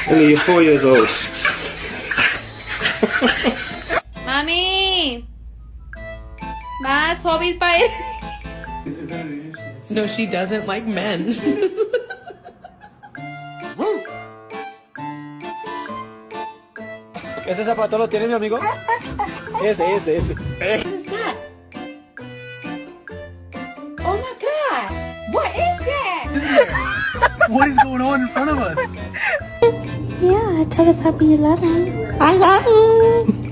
Ellie, you're 4 years old. Mommy! Ma, Toby's biting. No, she doesn't like men. ¿Ese zapato lo tiene mi amigo? Ese. What is that? Oh my god! What is that? What is going on in front of us? Yeah, tell the puppy you love him. I love him.